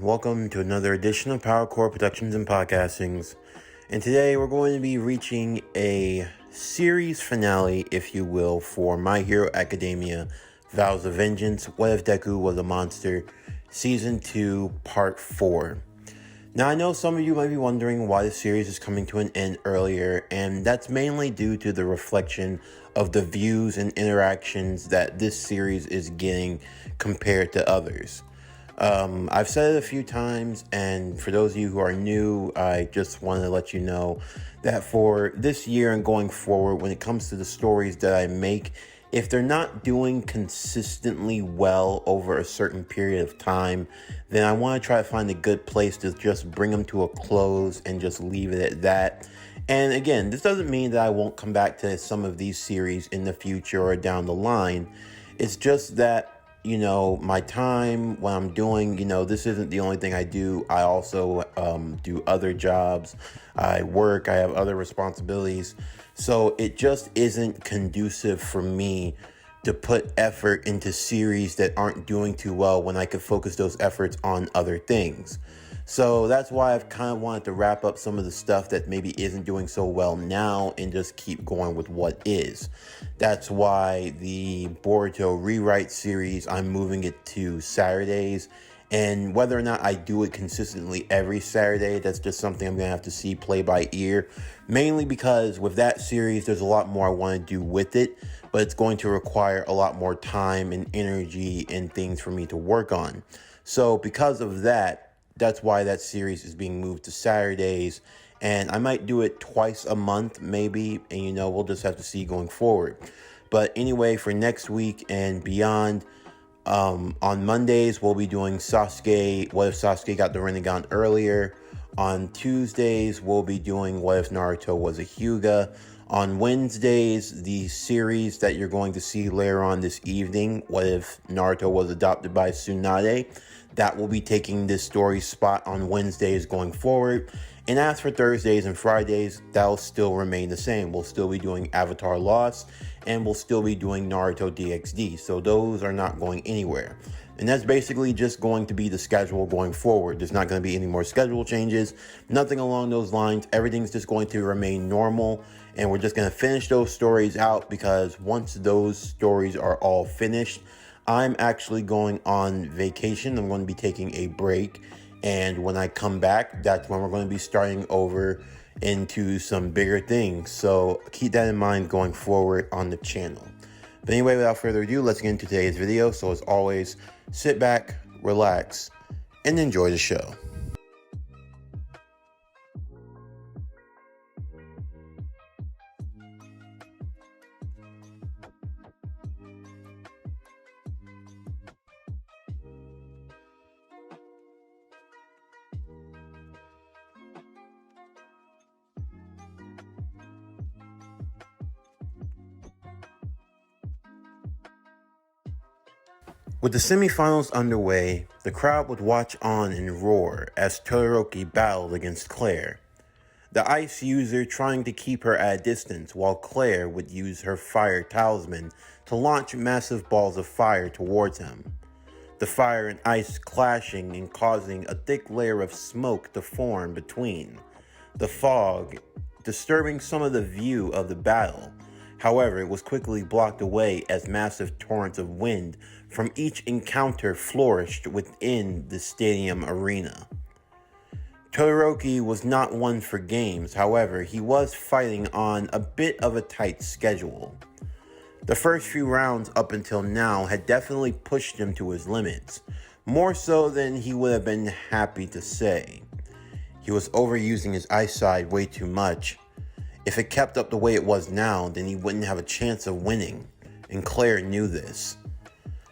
welcome to another edition of Power Core Productions and Podcastings. And today we're going to be reaching a series finale, if you will, for My Hero Academia, Vows of Vengeance, What If Deku Was a Monster, Season 2, Part 4. Now, I know some of you might be wondering why the series is coming to an end earlier, and that's mainly due to the reflection of the views and interactions that this series is getting compared to others. I've said it a few times, and for those of you who are new, I just want to let you know that for this year and going forward, when it comes to the stories that I make, if they're not doing consistently well over a certain period of time, then I want to try to find a good place to just bring them to a close and just leave it at that. And again, this doesn't mean that I won't come back to some of these series in the future or down the line. It's just that, my time when I'm doing, this isn't the only thing I do. I also do other jobs. I work. I have other responsibilities. So it just isn't conducive for me to put effort into series that aren't doing too well when I could focus those efforts on other things. So that's why I've kind of wanted to wrap up some of the stuff that maybe isn't doing so well now and just keep going with what is. That's why the Boruto rewrite series, I'm moving it to Saturdays. And whether or not I do it consistently every Saturday, that's just something I'm going to have to see play by ear. Mainly because with that series, there's a lot more I want to do with it. But it's going to require a lot more time and energy and things for me to work on. So because of that, that's why that series is being moved to Saturdays. And I might do it twice a month, maybe. And, we'll just have to see going forward. But anyway, for next week and beyond, on Mondays, we'll be doing Sasuke, What If Sasuke Got the Rinnegan Earlier. On Tuesdays, we'll be doing What If Naruto Was a Hyuga. On Wednesdays, the series that you're going to see later on this evening, What If Naruto Was Adopted by Tsunade, that will be taking this story spot on Wednesdays going forward. And as for Thursdays and Fridays, that'll still remain the same. We'll still be doing Avatar Lost, and we'll still be doing Naruto DxD. So those are not going anywhere. And that's basically just going to be the schedule going forward. There's not going to be any more schedule changes, nothing along those lines. Everything's just going to remain normal. And we're just going to finish those stories out, because once those stories are all finished, I'm actually going on vacation. I'm going to be taking a break. And when I come back, that's when we're going to be starting over into some bigger things. So keep that in mind going forward on the channel. But anyway, without further ado, let's get into today's video. So as always, sit back, relax, and enjoy the show. With the semifinals underway, the crowd would watch on and roar as Todoroki battled against Claire, the ice user trying to keep her at a distance, while Claire would use her fire talisman to launch massive balls of fire towards him. The fire and ice clashing and causing a thick layer of smoke to form between. The fog disturbing some of the view of the battle. However, it was quickly blocked away as massive torrents of wind from each encounter flourished within the stadium arena. Todoroki was not one for games, however, he was fighting on a bit of a tight schedule. The first few rounds up until now had definitely pushed him to his limits, more so than he would have been happy to say. He was overusing his eyesight way too much. If it kept up the way it was now, then he wouldn't have a chance of winning, and Claire knew this.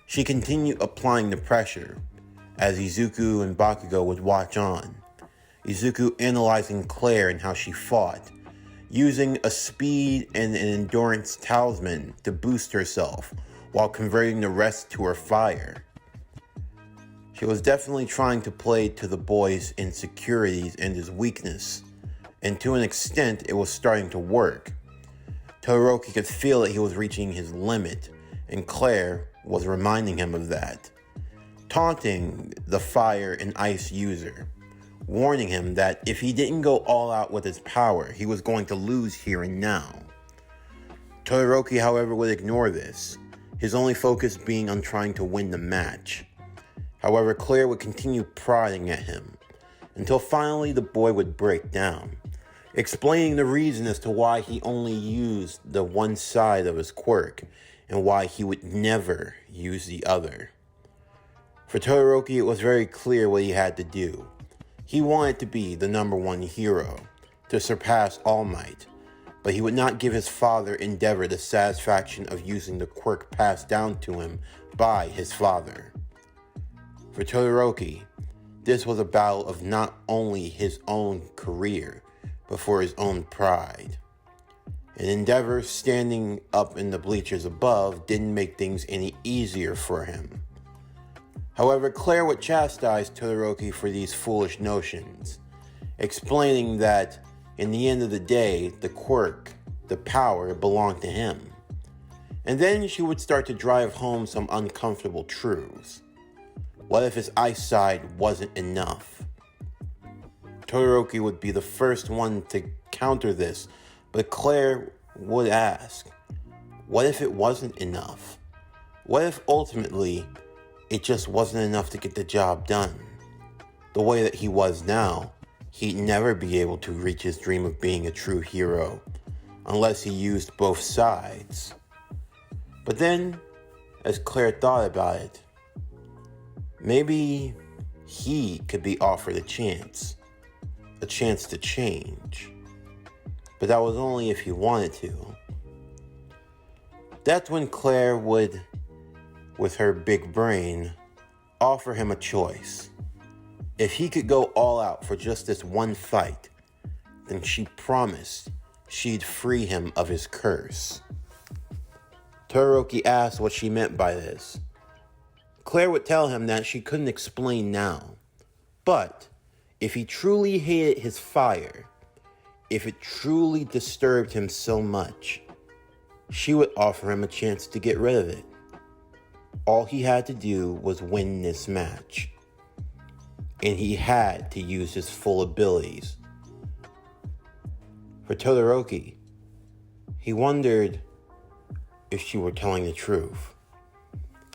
She continued applying the pressure, as Izuku and Bakugo would watch on. Izuku analyzing Claire and how she fought, using a speed and an endurance talisman to boost herself, while converting the rest to her fire. She was definitely trying to play to the boy's insecurities and his weakness, and to an extent it was starting to work. Todoroki could feel that he was reaching his limit, and Claire was reminding him of that. taunting the fire and ice user, warning him that if he didn't go all out with his power, he was going to lose here and now. Todoroki, however, would ignore this, his only focus being on trying to win the match. However, Claire would continue prodding at him, until finally the boy would break down, explaining the reason as to why he only used the one side of his quirk, and why he would never use the other. For Todoroki, it was very clear what he had to do. He wanted to be the #1 hero, to surpass All Might, but he would not give his father Endeavor the satisfaction of using the quirk passed down to him by his father. For Todoroki, this was a battle of not only his own career, but for his own pride. And Endeavor standing up in the bleachers above didn't make things any easier for him. However, Claire would chastise Todoroki for these foolish notions, explaining that in the end of the day, the quirk, the power, belonged to him. And then she would start to drive home some uncomfortable truths. What if his eyesight wasn't enough? Todoroki would be the first one to counter this, but Claire would ask, what if it wasn't enough? What if ultimately it just wasn't enough to get the job done? The way that he was now, he'd never be able to reach his dream of being a true hero unless he used both sides. But then, as Claire thought about it, maybe he could be offered a chance to change. But that was only if he wanted to. That's when Claire would, with her big brain, offer him a choice. If he could go all out for just this one fight, then she promised she'd free him of his curse. Todoroki asked what she meant by this. Claire would tell him that she couldn't explain now, but if he truly hated his fire, if it truly disturbed him so much, she would offer him a chance to get rid of it. All he had to do was win this match, and he had to use his full abilities. For Todoroki, he wondered if she were telling the truth.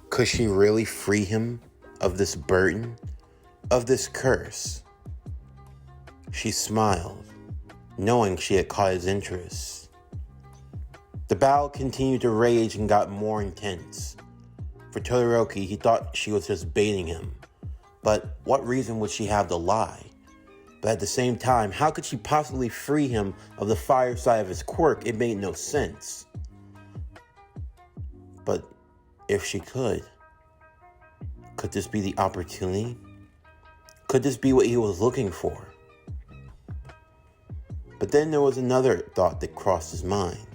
Could she really free him of this burden, of this curse? She smiled, knowing she had caught his interest. The battle continued to rage and got more intense. For Todoroki, he thought she was just baiting him. But what reason would she have to lie? But at the same time, how could she possibly free him of the fire side of his quirk? It made no sense. But if she could this be the opportunity? Could this be what he was looking for? But then there was another thought that crossed his mind.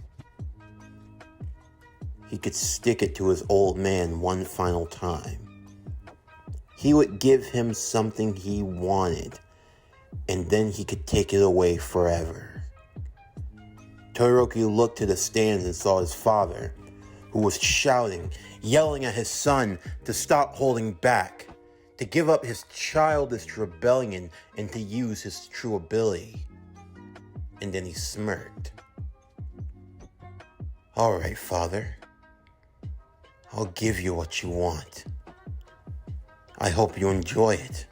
He could stick it to his old man one final time. He would give him something he wanted, and then he could take it away forever. Todoroki looked to the stands and saw his father, who was shouting, yelling at his son to stop holding back, to give up his childish rebellion and to use his true ability. And then he smirked. All right, father. I'll give you what you want. I hope you enjoy it,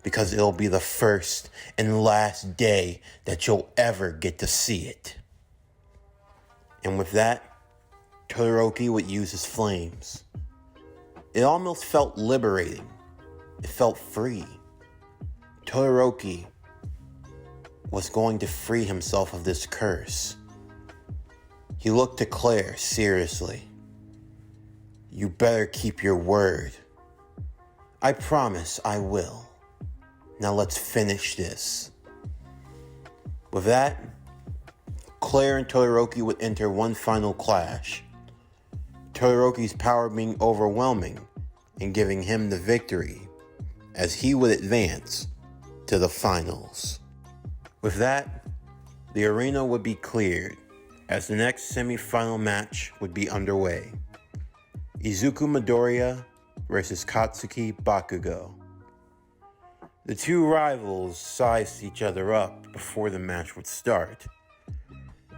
because it'll be the first and last day that you'll ever get to see it. And with that, Todoroki would use his flames. It almost felt liberating. It felt free. Todoroki was going to free himself of this curse. He looked to Claire seriously. You better keep your word. I promise I will. Now let's finish this. With that, Claire and Todoroki would enter one final clash. Todoroki's power being overwhelming and giving him the victory, as he would advance to the finals. With that, the arena would be cleared, as the next semi-final match would be underway. Izuku Midoriya versus Katsuki Bakugo. The two rivals sized each other up before the match would start.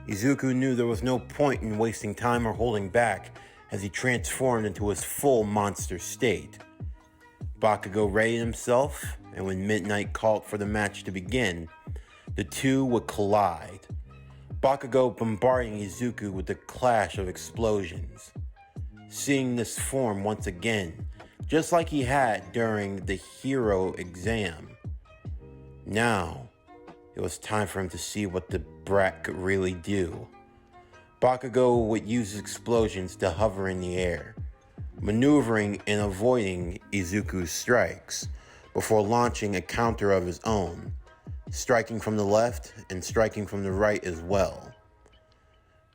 Izuku knew there was no point in wasting time or holding back as he transformed into his full monster state. Bakugo readied himself, and when midnight called for the match to begin, the two would collide. Bakugo bombarding Izuku with a clash of explosions. Seeing this form once again, just like he had during the hero exam. Now, it was time for him to see what the brat could really do. Bakugo would use his explosions to hover in the air, maneuvering and avoiding Izuku's strikes, before launching a counter of his own, striking from the left and striking from the right as well.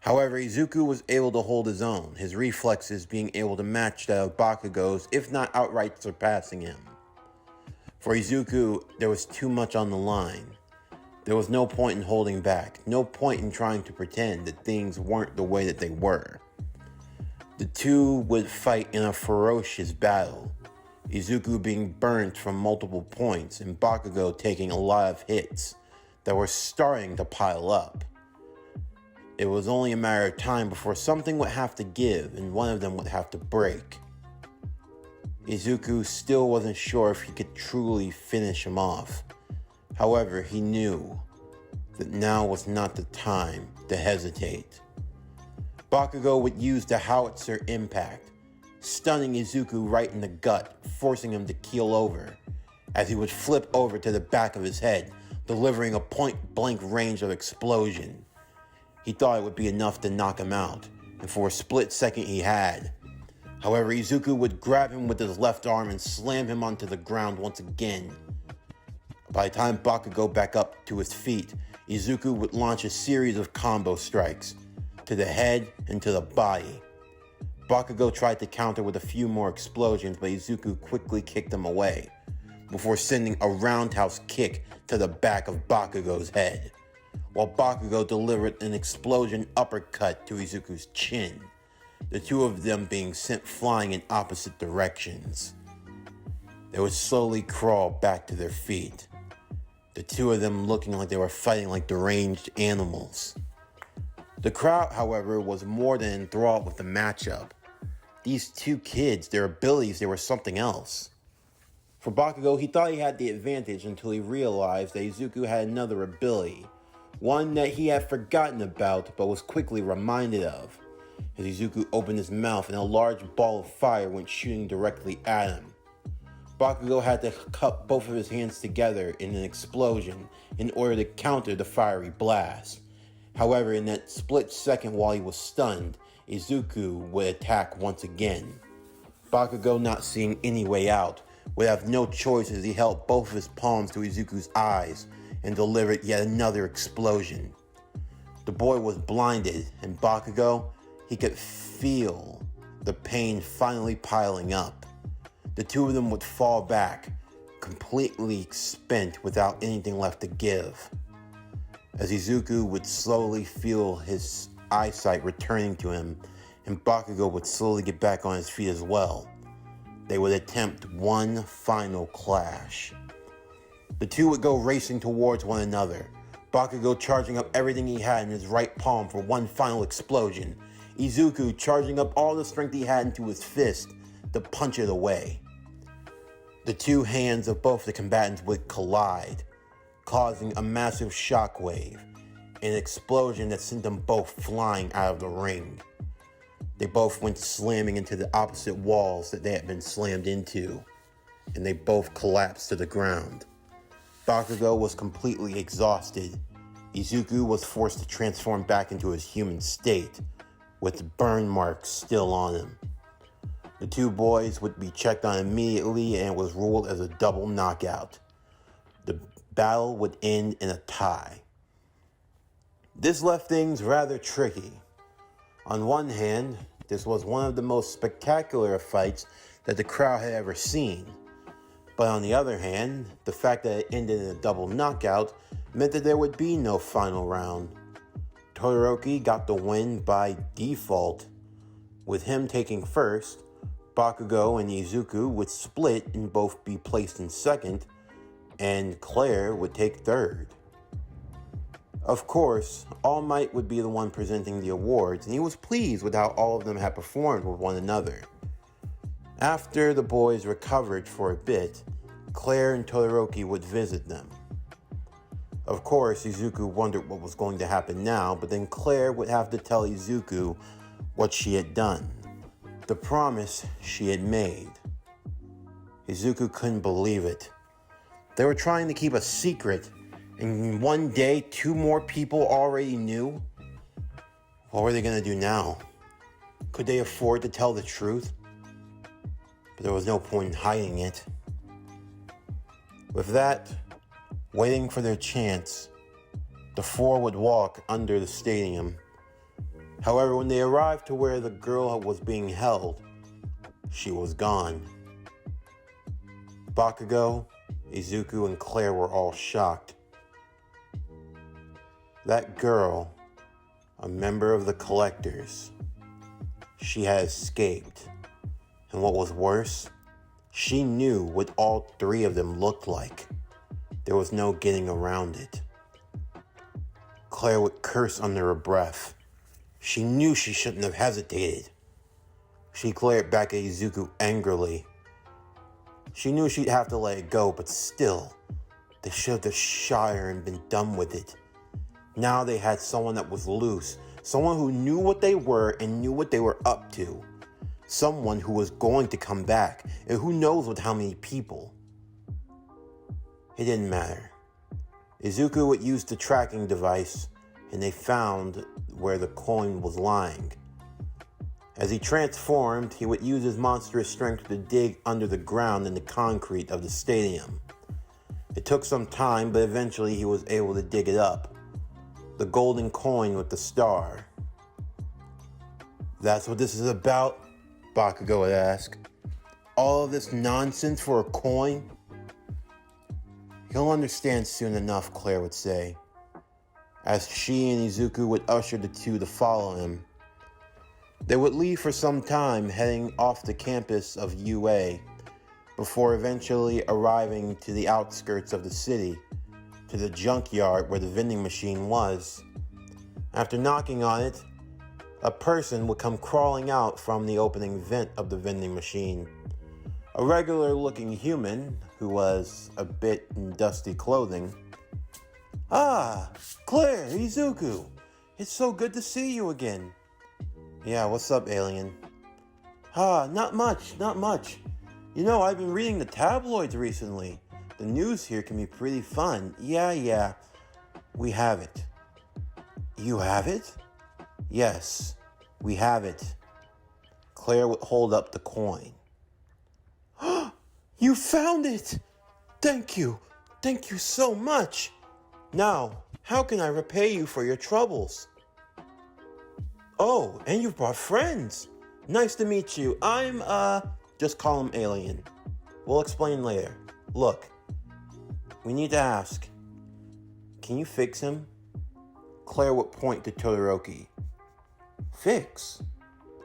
However, Izuku was able to hold his own, his reflexes being able to match that of Bakugo's, if not outright surpassing him. For Izuku, there was too much on the line. There was no point in holding back, no point in trying to pretend that things weren't the way that they were. The two would fight in a ferocious battle, Izuku being burnt from multiple points and Bakugo taking a lot of hits that were starting to pile up. It was only a matter of time before something would have to give and one of them would have to break. Izuku still wasn't sure if he could truly finish him off. However, he knew that now was not the time to hesitate. Bakugo would use the howitzer impact, stunning Izuku right in the gut, forcing him to keel over, as he would flip over to the back of his head, delivering a point-blank range of explosion. He thought it would be enough to knock him out, and for a split second he had. However, Izuku would grab him with his left arm and slam him onto the ground once again. By the time Bakugo back up to his feet, Izuku would launch a series of combo strikes, to the head and to the body. Bakugo tried to counter with a few more explosions, but Izuku quickly kicked him away, before sending a roundhouse kick to the back of Bakugo's head, while Bakugo delivered an explosion uppercut to Izuku's chin, the two of them being sent flying in opposite directions. They would slowly crawl back to their feet, the two of them looking like they were fighting like deranged animals. The crowd, however, was more than enthralled with the matchup. These two kids, their abilities, they were something else. For Bakugo, he thought he had the advantage until he realized that Izuku had another ability, one that he had forgotten about but was quickly reminded of, as Izuku opened his mouth and a large ball of fire went shooting directly at him. Bakugo had to cup both of his hands together in an explosion in order to counter the fiery blast. However, in that split second while he was stunned, Izuku would attack once again. Bakugo, not seeing any way out, would have no choice as he held both of his palms to Izuku's eyes and delivered yet another explosion. The boy was blinded, and Bakugo, he could feel the pain finally piling up. The two of them would fall back, completely spent without anything left to give. As Izuku would slowly feel his eyesight returning to him, and Bakugo would slowly get back on his feet as well, they would attempt one final clash. The two would go racing towards one another, Bakugo charging up everything he had in his right palm for one final explosion, Izuku charging up all the strength he had into his fist to punch it away. The two hands of both the combatants would collide, causing a massive shockwave, an explosion that sent them both flying out of the ring. They both went slamming into the opposite walls that they had been slammed into, and they both collapsed to the ground. Bakugo was completely exhausted. Izuku was forced to transform back into his human state, with burn marks still on him. The two boys would be checked on immediately and was ruled as a double knockout. The battle would end in a tie. This left things rather tricky. On one hand, this was one of the most spectacular fights that the crowd had ever seen. But on the other hand, the fact that it ended in a double knockout meant that there would be no final round. Todoroki got the win by default, with him taking first, Bakugo and Izuku would split and both be placed in second, and Claire would take third. Of course, All Might would be the one presenting the awards, and he was pleased with how all of them had performed with one another. After the boys recovered for a bit, Claire and Todoroki would visit them. Of course, Izuku wondered what was going to happen now, but then Claire would have to tell Izuku what she had done, the promise she had made. Izuku couldn't believe it. They were trying to keep a secret, and one day 2 more people already knew? What were they going to do now? Could they afford to tell the truth? But there was no point in hiding it. With that, waiting for their chance, the 4 would walk under the stadium. However, when they arrived to where the girl was being held, she was gone. Bakugo, Izuku, and Claire were all shocked. That girl, a member of the Collectors, she had escaped. And what was worse, she knew what all 3 of them looked like. There was no getting around it. Claire would curse under her breath. She knew she shouldn't have hesitated. She glared back at Izuku angrily. She knew she'd have to let it go, but still, they should have just shot her and been done with it. Now they had someone that was loose, someone who knew what they were and knew what they were up to. Someone who was going to come back, and who knows with how many people. It didn't matter. Izuku would use the tracking device, and they found where the coin was lying. As he transformed, he would use his monstrous strength to dig under the ground in the concrete of the stadium. It took some time, but eventually he was able to dig it up. The golden coin with the star. That's what this is about? Bakugo would ask. All of this nonsense for a coin? He'll understand soon enough, Claire would say, as she and Izuku would usher the 2 to follow him. They would leave for some time, heading off the campus of UA, before eventually arriving to the outskirts of the city, to the junkyard where the vending machine was. After knocking on it, a person would come crawling out from the opening vent of the vending machine. A regular-looking human who was a bit in dusty clothing. Ah, Claire, Izuku, it's so good to see you again. Yeah, what's up, alien? Not much. You know, I've been reading the tabloids recently. The news here can be pretty fun. Yeah, we have it. You have it? Yes, we have it. Claire would hold up the coin. You found it! Thank you so much. Now, how can I repay you for your troubles? Oh, and you've brought friends. Nice to meet you. I'm, just call him Alien. We'll explain later. Look, we need to ask, can you fix him? Claire would point to Todoroki. Fix?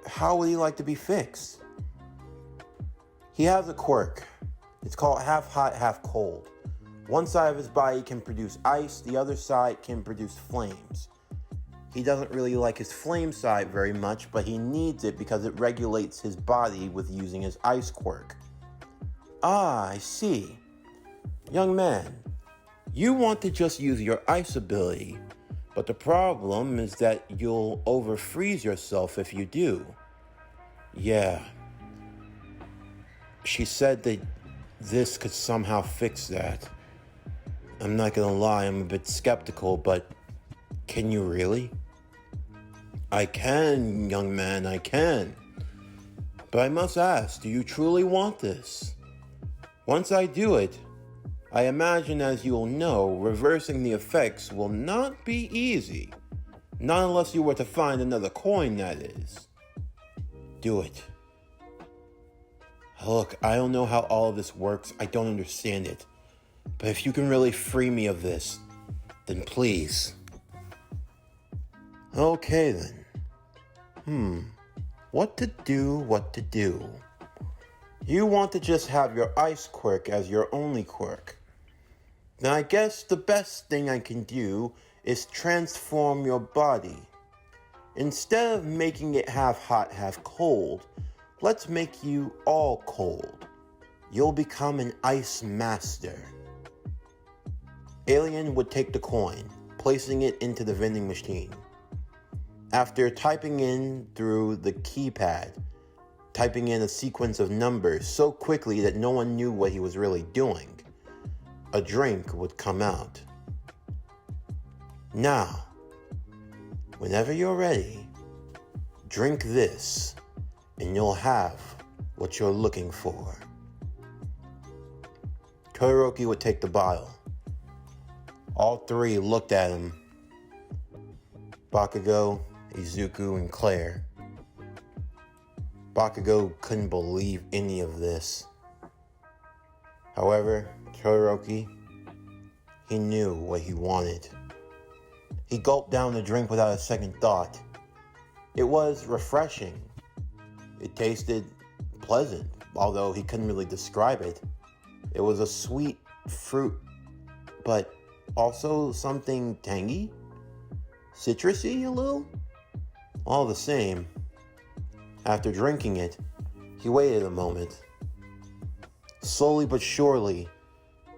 How would he like to be fixed? He has a quirk. It's called half hot, half cold. One side of his body can produce ice, the other side can produce flames. He doesn't really like his flame side very much, but he needs it because it regulates his body with using his ice quirk. Ah, I see. Young man, you want to just use your ice ability, but the problem is that you'll overfreeze yourself if you do. Yeah. She said that this could somehow fix that. I'm not gonna lie, I'm a bit skeptical, but can you really? I can, young man, I can. But I must ask, do you truly want this? Once I do it, I imagine, as you'll know, reversing the effects will not be easy. Not unless you were to find another coin, that is. Do it. Look, I don't know how all of this works. I don't understand it. But if you can really free me of this, then please. Okay then. What to do. You want to just have your ice quirk as your only quirk. Then I guess the best thing I can do is transform your body. Instead of making it half hot, half cold, let's make you all cold. You'll become an ice master. Alien would take the coin, placing it into the vending machine. After typing in through the keypad, typing in a sequence of numbers so quickly that no one knew what he was really doing, a drink would come out. Now, whenever you're ready, drink this and you'll have what you're looking for. Todoroki would take the bottle. All three looked at him. Bakugo, Izuku, and Claire. Bakugo couldn't believe any of this. However, Todoroki, he knew what he wanted. He gulped down the drink without a second thought. It was refreshing. It tasted pleasant, although he couldn't really describe it. It was a sweet fruit, but also something tangy, citrusy a little. All the same, after drinking it, he waited a moment. Slowly but surely,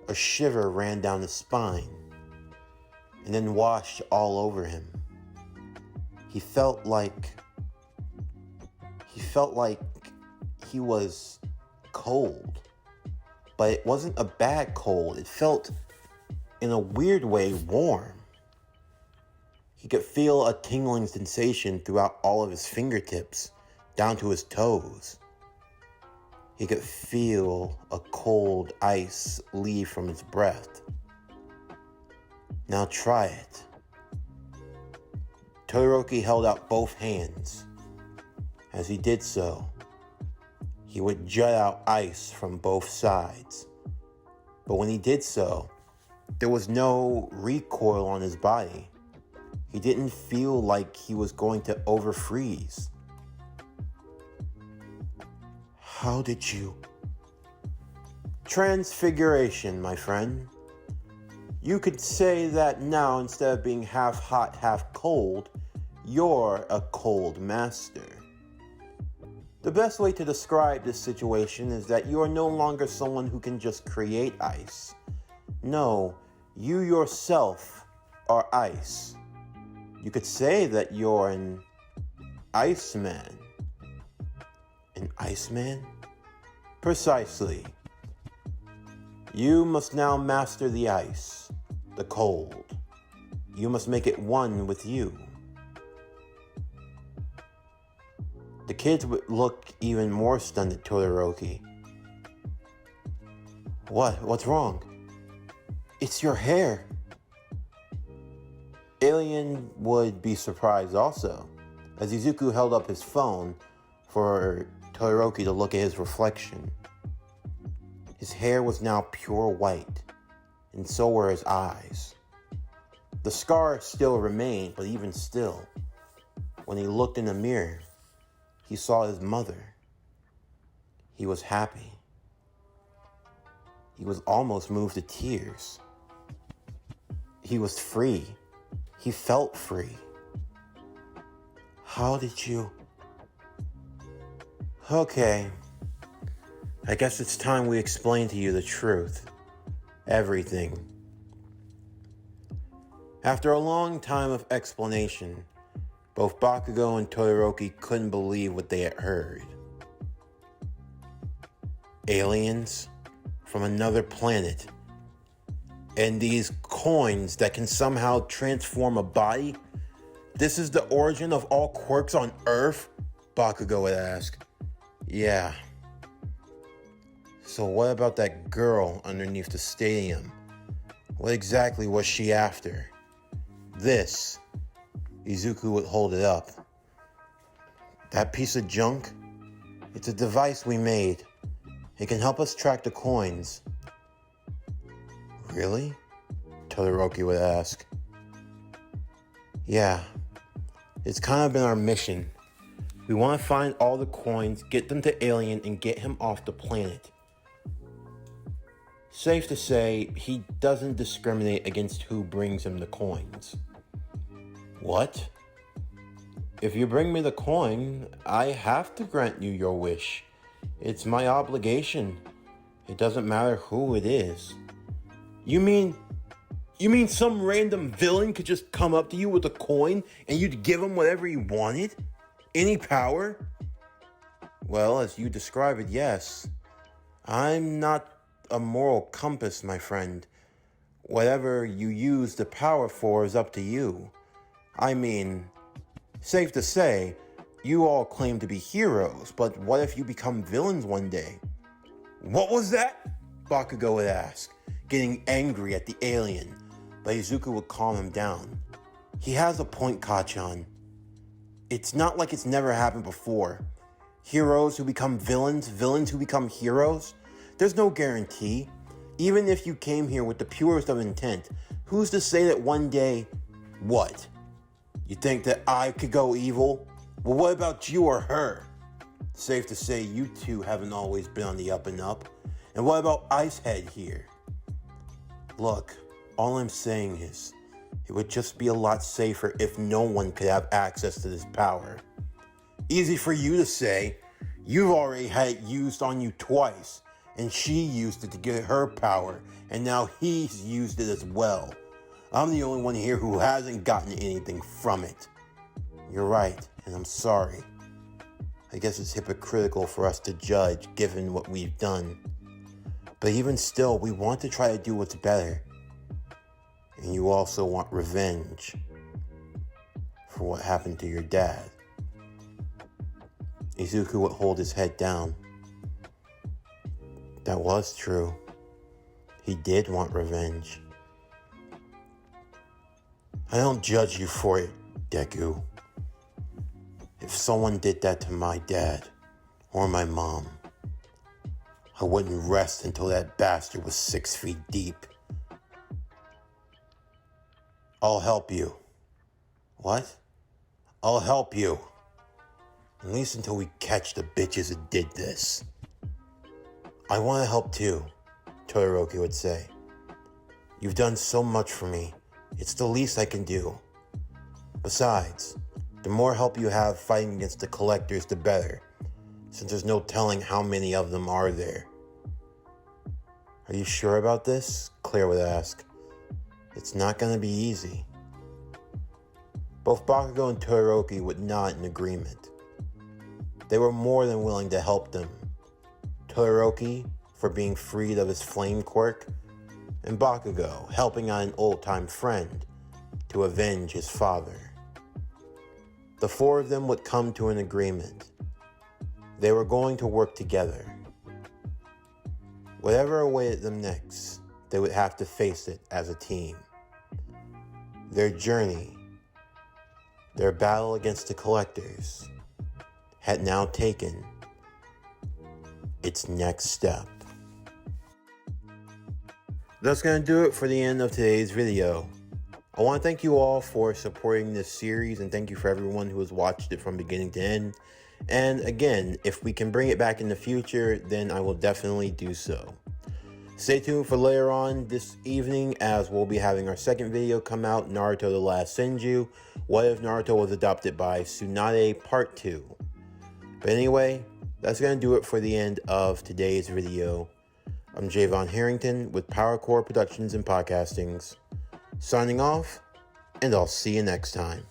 a shiver ran down his spine and then washed all over him. He felt like he was cold, but it wasn't a bad cold. It felt, in a weird way, warm. He could feel a tingling sensation throughout all of his fingertips, down to his toes. He could feel a cold ice leave from his breath. Now try it. Todoroki held out both hands. As he did so, he would jut out ice from both sides. But when he did so, there was no recoil on his body. He didn't feel like he was going to overfreeze. How did you? Transfiguration, my friend. You could say that now, instead of being half hot, half cold, you're a cold master. The best way to describe this situation is that you are no longer someone who can just create ice. No, you yourself are ice. You could say that you're an Iceman. An Iceman? Precisely. You must now master the ice, the cold. You must make it one with you. The kids would look even more stunned at Todoroki. What's wrong? It's your hair. Alien would be surprised also, as Izuku held up his phone for Todoroki to look at his reflection. His hair was now pure white, and so were his eyes. The scar still remained, but even still, when he looked in the mirror, he saw his mother. He was happy. He was almost moved to tears. He was free. He felt free. How did you? Okay. I guess it's time we explain to you the truth. Everything. After a long time of explanation, both Bakugo and Todoroki couldn't believe what they had heard. Aliens from another planet, and these coins that can somehow transform a body? This is the origin of all quirks on Earth? Bakugo would ask. Yeah. So what about that girl underneath the stadium? What exactly was she after? This. Izuku would hold it up. That piece of junk? It's a device we made. It can help us track the coins. Really? Todoroki would ask. Yeah. It's kind of been our mission. We want to find all the coins, get them to Alien, and get him off the planet. Safe to say, he doesn't discriminate against who brings him the coins. What? If you bring me the coin, I have to grant you your wish. It's my obligation. It doesn't matter who it is. You mean some random villain could just come up to you with a coin and you'd give him whatever he wanted? Any power? Well, as you describe it, yes. I'm not a moral compass, my friend. Whatever you use the power for is up to you. I mean, safe to say, you all claim to be heroes, but what if you become villains one day? What was that? Bakugo would ask, getting angry at the alien, but Izuku would calm him down. He has a point, Kachan. It's not like it's never happened before. Heroes who become villains, villains who become heroes. There's no guarantee. Even if you came here with the purest of intent, who's to say that one day, what? You think that I could go evil? Well, what about you or her? Safe to say you two haven't always been on the up and up. And what about Icehead here? Look, all I'm saying is, it would just be a lot safer if no one could have access to this power. Easy for you to say. You've already had it used on you twice, and she used it to get her power, and now he's used it as well. I'm the only one here who hasn't gotten anything from it. You're right, and I'm sorry. I guess it's hypocritical for us to judge given what we've done. But even still, we want to try to do what's better. And you also want revenge for what happened to your dad. Izuku would hold his head down. That was true. He did want revenge. I don't judge you for it, Deku. If someone did that to my dad or my mom, I wouldn't rest until that bastard was 6 feet deep. I'll help you. What? I'll help you. At least until we catch the bitches that did this. I want to help too, Todoroki would say. You've done so much for me. It's the least I can do. Besides, the more help you have fighting against the collectors, the better, since there's no telling how many of them are there. Are you sure about this? Claire would ask. It's not going to be easy. Both Bakugo and Todoroki would nod in agreement. They were more than willing to help them. Todoroki for being freed of his flame quirk, and Bakugo helping out an old-time friend to avenge his father. The four of them would come to an agreement. They were going to work together. Whatever awaited them next, they would have to face it as a team. Their journey, their battle against the collectors, had now taken its next step. That's going to do it for the end of today's video. I want to thank you all for supporting this series, and thank you for everyone who has watched it from beginning to end. And again, if we can bring it back in the future, then I will definitely do so. Stay tuned for later on this evening, as we'll be having our second video come out, Naruto The Last Senju, What If Naruto Was Adopted by Tsunade Part 2. But anyway, that's going to do it for the end of today's video. I'm Javon Harrington with Power Core Productions and Podcastings, signing off, and I'll see you next time.